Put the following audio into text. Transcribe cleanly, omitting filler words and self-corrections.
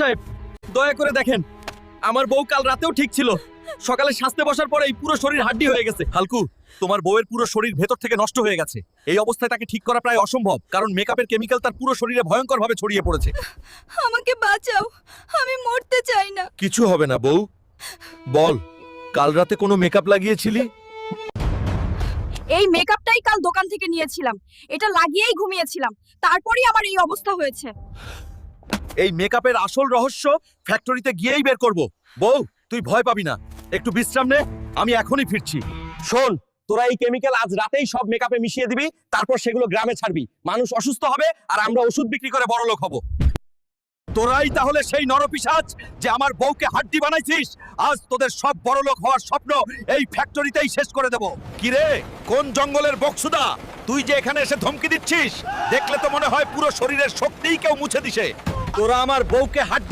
সাহেব দয়া করে দেখেন, আমার বউ কাল রাতেও ঠিক ছিল, সকালে সাজতে বসার পরেই পুরো শরীর হাড্ডি হয়ে গেছে। হালকু, তোমার বউয়ের পুরো শরীর ভেতর থেকে নষ্ট হয়ে গেছে। এই অবস্থায় তাকে ঠিক করা প্রায় অসম্ভব, কারণ মেকআপের কেমিক্যাল তার পুরো শরীরে ভয়ঙ্করভাবে ছড়িয়ে পড়েছে। আমাকে বাঁচাও, আমি মরতে চাই না। কিছু হবে না বউ, বল কাল রাতে কোনো মেকআপ লাগিয়েছিলি? এই মেকআপটাই কাল দোকান থেকে নিয়েছিলাম, এটা লাগিয়েই ঘুমিয়েছিলাম, তারপরেই আমার এই অবস্থা হয়েছে। এই মেকআপের আসল রহস্য ফ্যাক্টরিতে গিয়েই বের করব। বউ তুই ভয় পাবি না, একটু বিশ্রাম নে, আমি এখনই ফিরছি। শোন, তোরা এই কেমিক্যাল আজ রাতেই সব মেকআপে মিশিয়ে দিবি, তারপর সেগুলো গ্রামে ছাড়বি। মানুষ অসুস্থ হবে আর আমরা ওষুধ বিক্রি করে বড়লোক হব। তোরাই তাহলে সেই নরপিশাচ যে আমার বউকে হাড্ডি বানাইছিস। আজ তোদের সব বড়লোক হওয়ার স্বপ্ন এই ফ্যাক্টরিতেই শেষ করে দেব। কিরে, কোন জঙ্গলের বকসুদা তুই যে এখানে এসে ধমকি দিচ্ছিস? দেখলে তো মনে হয় পুরো শরীরের শক্তিই কেউ মুছে দিছে। তোরা আমার বউকে হাড্ডি